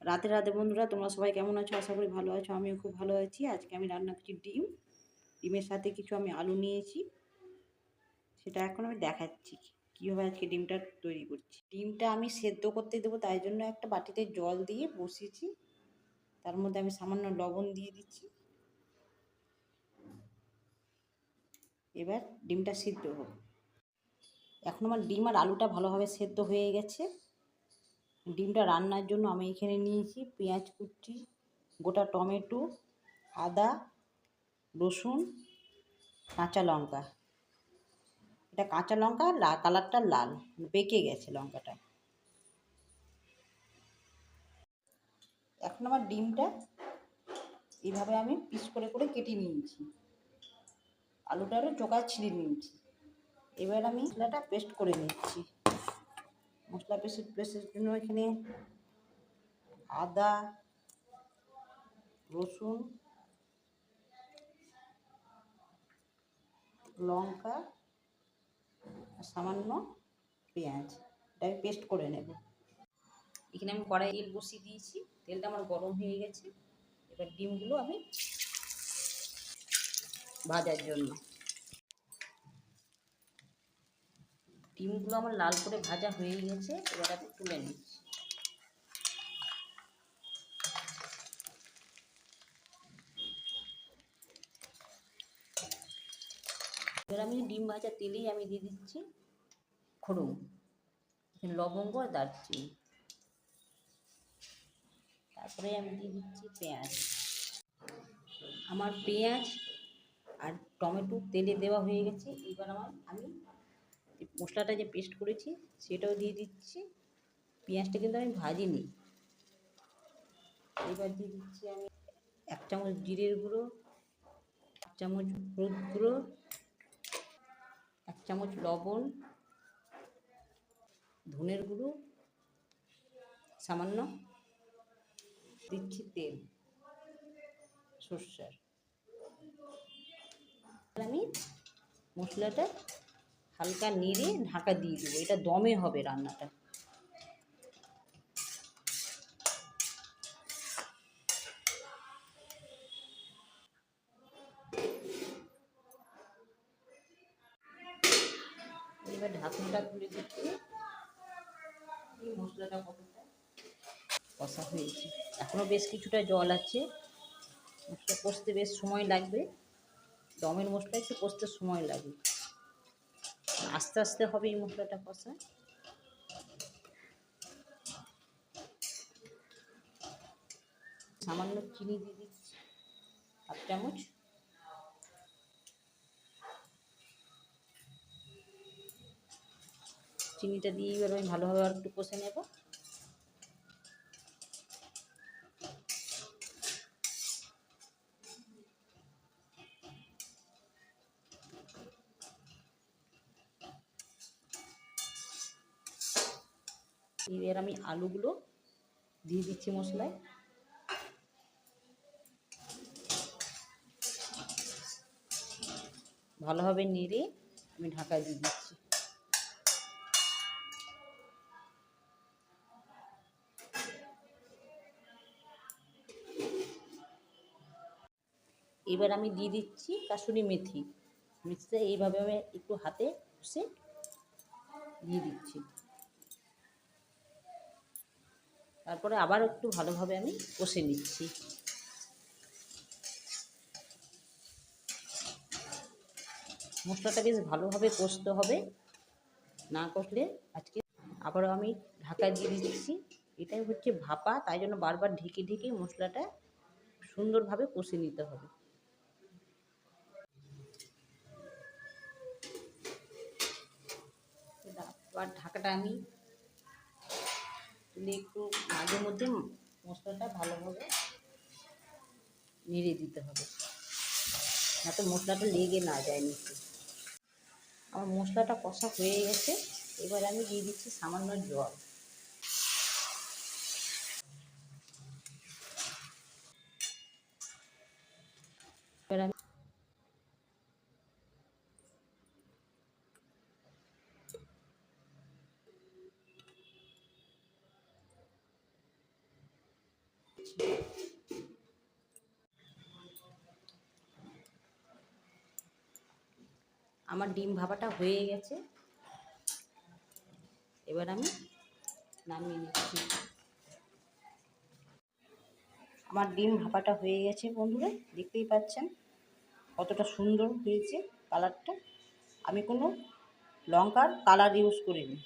রাতে রাতে বন্ধুরা, তোমরা সবাই কেমন আছো? আশা করি ভালো আছো। আমিও খুব ভালো আছি। আজকে আমি রান্না করছি ডিমের সাথে কিছু আমি আলু নিয়েছি, সেটা এখন আমি দেখাচ্ছি কীভাবে আজকে ডিমটা তৈরি করছি। ডিমটা আমি সেদ্ধ করতে দেবো, তাই জন্য একটা বাটিতে জল দিয়ে বসিয়েছি। তার মধ্যে আমি সামান্য লবণ দিয়ে দিচ্ছি। এবার ডিমটা সিদ্ধ হোক। এখন আমার ডিম আর আলুটা ভালোভাবে সেদ্ধ হয়ে গেছে। ডিমটা রান্নার জন্য আমি এখানে নিয়েছি পেঁয়াজ কুচি, গোটা টমেটো, আদা, রসুন, কাঁচা লঙ্কা। এটা কাঁচা লঙ্কা, কালারটা লাল, পেকে গেছে লঙ্কাটা। এখন আমার ডিমটা এইভাবে আমি পিস করে করে কেটে নিয়েছি, আলুটারও চোখা ছিঁড়ে নিয়েছি। এবার আমি মশলাটা পেস্ট করে নিচ্ছি। মশলা পেস্টের জন্য এখানে আদা, রসুন, লঙ্কা আর সামান্য পেঁয়াজ, এটা আমি পেস্ট করে নেব। এখানে আমি কড়াই তেল বসিয়ে দিয়েছি, তেলটা আমার গরম হয়ে গেছে। এবার ডিমগুলো আমি ভাজার জন্য, ডিমগুলো আমার লাল করে ভাজা হয়ে গেছে। এবার আমি তুলে নিচ্ছি। এবার আমি ডিম ভাজা তেলেই আমি দিয়ে দিচ্ছি ফোড়ন, লবঙ্গ আর দারচিনি। তারপরে আমি দিয়ে দিচ্ছি পেঁয়াজ। আমার পেঁয়াজ আর টমেটো তেলে দেওয়া হয়ে গেছে। এবার আমি মশলাটা যে পেস্ট করেছি সেটাও দিয়ে দিচ্ছি। পেঁয়াজটা কিন্তু আমি ভাজিনি। এবার দিয়ে দিচ্ছি আমি 1 চামচ জিরের গুঁড়ো, 1 চামচ হলুদ গুঁড়ো, 1 চামচ লবণ, ধনের গুঁড়ো, সামান্য দিচ্ছি তেল সর্ষের। আমি মশলাটা হালকা নেড়ে ঢাকা দিয়ে দেবো। এটা দমে হবে রান্নাটা। এবার ঢাকনটা খুলে দিচ্ছি। মশলাটা কতটা কষা হয়েছে, এখনও বেশ কিছুটা জল আছে। মশলা কষতে বেশ সময় লাগবে। দমের মশলা একটু কষতে সময় লাগে, আস্তে আস্তে হবে এই মশলাটা কষা। সামান্য চিনি দিয়ে দিচ্ছি, 1/2 চামচ। চিনিটা দিয়ে এবার আমি ভালোভাবে আর একটু কষে নেব। এবার আমি আলুগুলো দিয়ে দিচ্ছি মশলায়। ভালোভাবে নেড়ে আমি ঢাকা দিয়ে দিচ্ছি। এবার আমি দিয়ে দিচ্ছি কাসুরি মেথি। মিক্সে এইভাবে আমি একটু হাতে ঘষে দিয়ে দিচ্ছি। তারপরে আবার একটু ভালোভাবে আমি কষে নিচ্ছি। মশলাটা বেশ ভালোভাবে কষতে হবে, না কষলে আজকে আবারও আমি ঢাকা দিয়ে দিচ্ছি। এটাই হচ্ছে ভাপা, তাই জন্য বারবার ঢেকে ঢেকে মশলাটা সুন্দরভাবে কষে নিতে হবে। আবার ঢাকাটা আমি তুলে একটু মাঝে মধ্যে মশলাটা ভালোভাবে নেড়ে দিতে হবে, যাতে মশলাটা লেগে না যায় নিচে। আমার মশলাটা কষা হয়ে গেছে। এবার আমি দিয়ে দিচ্ছি সামান্য জল। এবার আমি দিচ্ছি। আমার ডিম ভাপাটা হয়ে গেছে, এবার আমি নামিয়ে নিচ্ছি। আমার ডিম ভাপাটা হয়ে গেছে বন্ধুরা, দেখতেই পাচ্ছেন কতটা সুন্দর হয়েছে কালারটা। আমি কোনো লঙ্কার কালার ইউজ করিনি।